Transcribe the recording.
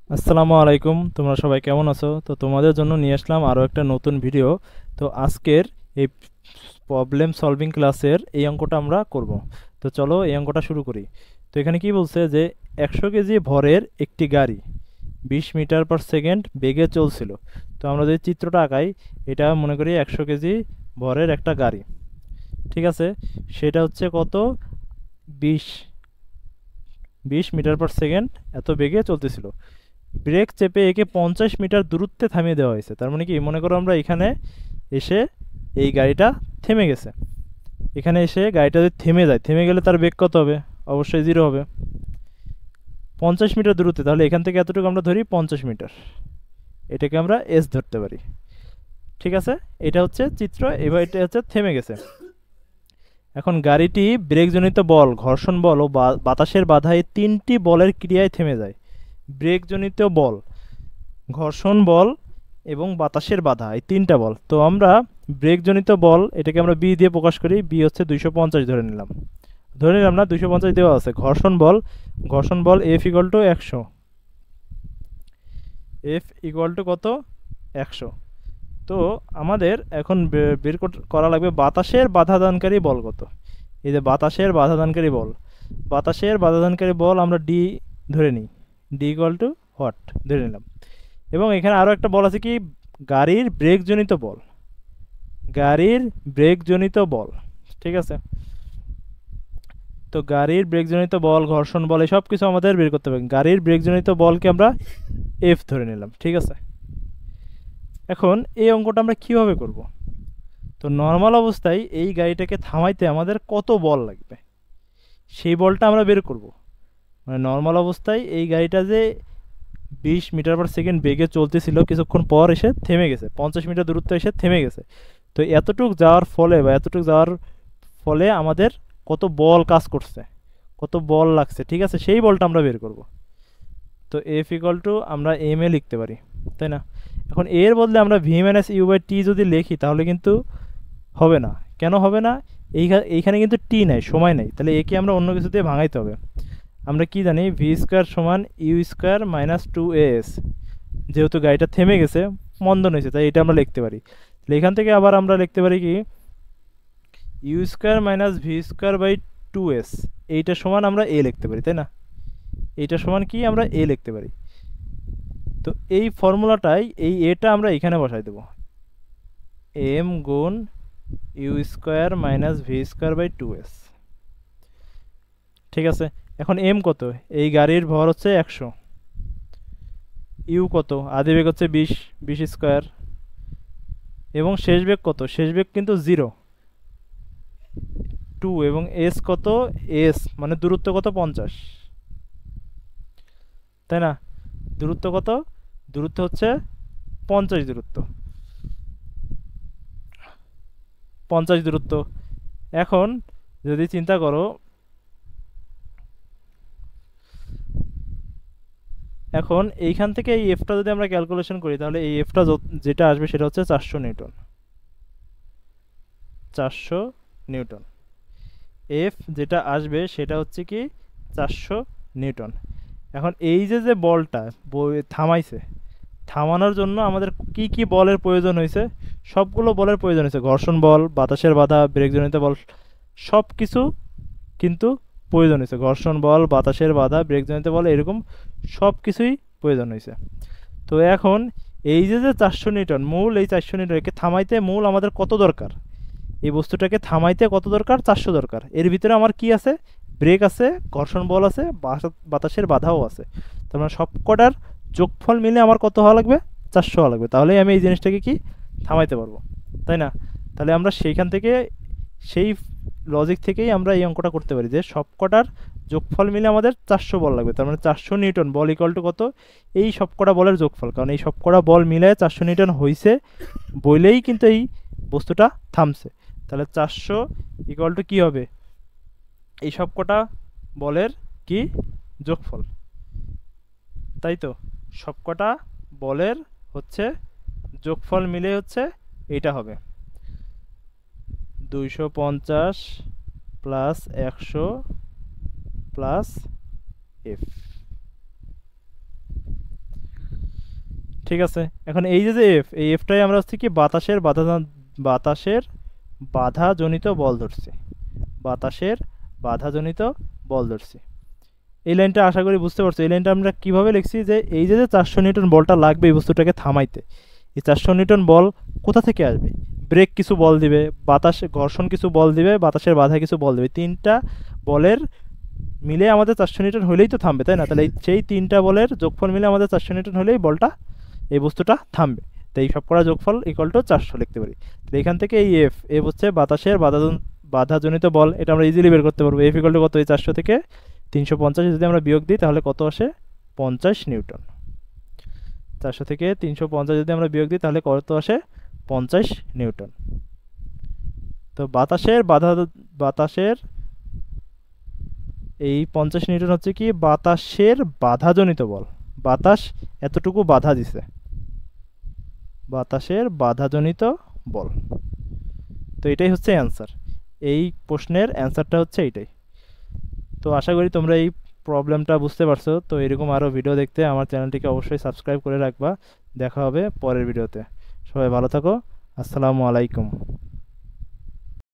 আসসালামু আলাইকুম, তোমরা সবাই কেমন আছো? তো তোমাদের জন্য নিয়ে আসলাম আরও একটা নতুন ভিডিও। তো আজকের এই প্রবলেম সলভিং ক্লাসের এই অঙ্কটা আমরা করব। তো চলো এই অঙ্কটা শুরু করি। তো এখানে কি বলছে যে 100 কেজি ভরের একটি গাড়ি 20 মিটার পার সেকেন্ড বেগে চলছিল। তো আমরা যদি চিত্রটা আঁকাই, এটা মনে করি 100 কেজি ভরের একটা গাড়ি, ঠিক আছে? সেটা হচ্ছে কত? বিশ 20 মিটার পার সেকেন্ড এত বেগে চলতেছিল। ব্রেক চেপে একে 50 মিটার দূরত্বে থামিয়ে দেওয়া হয়েছে। তার মানে কি, মনে করো আমরা এখানে এসে এই গাড়িটা থেমে গেছে। এখানে এসে গাড়িটা যদি থেমে যায়, থেমে গেলে তার বেগ কত হবে? অবশ্যই জিরো হবে। 50 মিটার দূরত্বে, তাহলে এখান থেকে এতটুকু আমরা ধরি 50 মিটার, এটাকে আমরা এস ধরতে পারি। ঠিক আছে, এটা হচ্ছে চিত্র। এবার এটা হচ্ছে থেমে গেছে। এখন গাড়িটি ব্রেকজনিত বল, ঘর্ষণ বল ও বাতাসের বাধা, এই তিনটি বলের ক্রিয়ায় থেমে যায়। ব্রেকজনিত বল, ঘর্ষণ বল এবং বাতাসের বাধা, এই তিনটা বল। তো আমরা ব্রেকজনিত বল এটাকে আমরা বি দিয়ে প্রকাশ করি। বি হচ্ছে 250 ধরে নিলাম। ধরে নিলাম না, 250 দেওয়া আছে। ঘর্ষণ বল, ঘর্ষণ বল F equal to 100। F equal to কত? 100। তো আমাদের এখন বের করা লাগবে বাতাসের বাধাদানকারী বল কত। এই যে বাতাসের বাধাদানকারী বল, বাতাসের বাধাদানকারী বল আমরা ডি ধরে নিই। ডি ইকুয়াল টু হোয়াট ধরে নিলাম। এবং এখানে আরও একটা বল আছে কি, গাড়ির ব্রেকজনিত বল। গাড়ির ব্রেকজনিত বল, ঠিক আছে? তো গাড়ির ব্রেকজনিত বল, ঘর্ষণ বল, এই সব কিছু আমাদের বের করতে হবে। গাড়ির ব্রেকজনিত বলকে আমরা এফ ধরে নিলাম, ঠিক আছে? এখন এই অঙ্কটা আমরা কিভাবে করব? তো নর্মাল অবস্থায় এই গাড়িটাকে থামাইতে আমাদের কত বল লাগবে, সেই বলটা আমরা বের করব। মানে নর্মাল অবস্থায় এই গাড়িটা যে 20 মিটার পার সেকেন্ড বেগে চলতেছিল, কিছুক্ষণ পর এসে থেমে গেছে, 50 মিটার দূরত্ব এসে থেমে গেছে। তো এতটুক যাওয়ার ফলে বা এতটুক যাওয়ার ফলে আমাদের কত বল কাজ করছে, কত বল লাগছে, ঠিক আছে? সেই বলটা আমরা বের করব। তো এফ ইকুয়াল টু আমরা এম এ লিখতে পারি, তাই না? এখন এর বদলে আমরা V minus you by T যদি লিখি, তাহলে কিন্তু হবে না। কেন হবে না? এইখানে কিন্তু টি নাই, সময় নাই, তাহলে একে আমরা অন্য কিছু দিয়ে ভাঙাইতে হবে। আমরা কি জানি, ভি স্কোয়ার সমান ইউ স্কোয়ার মাইনাস 2as। যেহেতু গাড়িটা থেমে গেছে, মন্দন হয়েছে, তাই এটা আমরা লিখতে পারি। তাহলে এখান থেকে আবার আমরা লিখতে পারি কি, u square minus v square by 2s, এইটা সমান আমরা এ লিখতে পারি, তাই না? এইটা সমান কি, আমরা এ লিখতে পারি। তো এই ফর্মুলাটাই, এই এটা আমরা এখানে বসাই দেবো। এম গুণ u square minus v square by 2s, ঠিক আছে? এখন এম কত? এই গাড়ির ভর হচ্ছে 100। ইউ কত? আদি বেগ হচ্ছে 20, 20 স্কোয়ার। এবং শেষ বেগ কত? শেষ বেগ কিন্তু 0, 2। এবং এস কত? এস মানে দূরত্ব কত? 50, তাই না? দূরত্ব কত? দূরত্ব হচ্ছে 50 দূরত্ব, 50 দূরত্ব। এখন যদি চিন্তা করো, এখন এইখান থেকে এই এফটা যদি আমরা ক্যালকুলেশন করি, তাহলে এই এফটা যেটা আসবে সেটা হচ্ছে 400 নিউটন। 400 নিউটন এফ যেটা আসবে সেটা হচ্ছে কি 400 নিউটন। এখন এই যে যে বলটা থামাইছে, থামানোর জন্য আমাদের কি কি বলের প্রয়োজন হয়েছে? সবগুলো বলের প্রয়োজন হয়েছে। ঘর্ষণ বল, বাতাসের বাধা, ব্রেকজনিত বল, সব কিছু কিন্তু প্রয়োজন হয়েছে। ঘর্ষণ বল, বাতাসের বাধা, ব্রেকজনিত বল, এরকম সব কিছুই প্রয়োজন হয়েছে। তো এখন এই যে যে 400 নিউটন মূল, এই 400 নিউটনকে থামাইতে মূল আমাদের কত দরকার? এই বস্তুটাকে থামাইতে কত দরকার? 400 দরকার। এর ভিতরে আমার কি আছে? ব্রেক আছে, ঘর্ষণ বল আছে, বাতাসের বাধাও আছে। তার মানে সব কটার যোগফল মিলে আমার কত হওয়া লাগবে? 400 হওয়া লাগবে। তাহলেই আমি এই জিনিসটাকে কি থামাইতে পারবো, তাই না? তাহলে আমরা সেইখান থেকে, সেই লজিক থেকেই আমরা এই অঙ্কটা করতে পারি যে সব কটার যোগফল মিলে আমাদের 400 বল লাগবে। তার মানে 400 নিউটন বল ইকুয়াল টু কত? এই সবকটা বলের যোগফল। কারণ এই সবকটা বল মিলে 400 নিউটন হয়েছে বলেই কিন্তু এই বস্তুটা থামছে। তাহলে 400 ইকুয়াল টু কী হবে? এই সব কটা বলের কি যোগফল, তাই তো? সবকটা বলের হচ্ছে যোগফল মিলে হচ্ছে এইটা হবে 250 প্লাস 100 প্লাস এফ। ঠিক আছে, এখন এই যে এফ, এই এফটাই আমরা হচ্ছে কি বাতাসের বাধাজনিত বল ধরছি, বাতাসের বাধাজনিত বল ধরছি। এই লাইনটা আশা করি বুঝতে পারছো। এই লাইনটা আমরা কিভাবে লিখছি, যে এই যে 400 নিউটন বলটা লাগবে এই বস্তুটাকে থামাইতে, এই 400 নিউটন বল কোথা থেকে আসবে? ব্রেক কিছু বল দিবে, বাতাস ঘর্ষণ কিছু বল দিবে, বাতাসের বাধা কিছু বল দিবে, তিনটা বলের মিলে আমাদের 400 নিউটন হলেই তো থামবে, তাই না? তাহলে সেই তিনটা বলের যোগফল মিলে আমাদের 400 নিউটন হলেই বলটা, এই বস্তুটা থামবে। তো এই সব করা যোগফল ইকুয়াল টু 400 লিখতে পারি। তো এখান থেকে এই এফ হচ্ছে বাতাসের বাধাজনিত বল, এটা আমরা ইজিলি বের করতে পারবো। এফ ইকুয়াল টু কত? এই 400 থেকে 350 যদি আমরা বিয়োগ দিই তাহলে কত আসে? 50 নিউটন। 400 থেকে 350 যদি আমরা বিয়োগ দিই তাহলে কত আসে? 50 নিউটন। তো বাতাসের এই 50 নিউটন হচ্ছে কি বাতাসের বাধাজনিত বল, বাতাস এতটুকু বাধা দিছে, বাতাসের বাধাজনিত বল। তো এটাই হচ্ছে অ্যান্সার, এই প্রশ্নের অ্যান্সারটা হচ্ছে এইটাই। তো আশা করি তোমরা এই প্রবলেমটা বুঝতে পারছো। তো এরকম আরও ভিডিও দেখতে আমার চ্যানেলটিকে অবশ্যই সাবস্ক্রাইব করে রাখবা। দেখা হবে পরের ভিডিওতে। সবাই ভালো থাকো। আসসালামু আলাইকুম।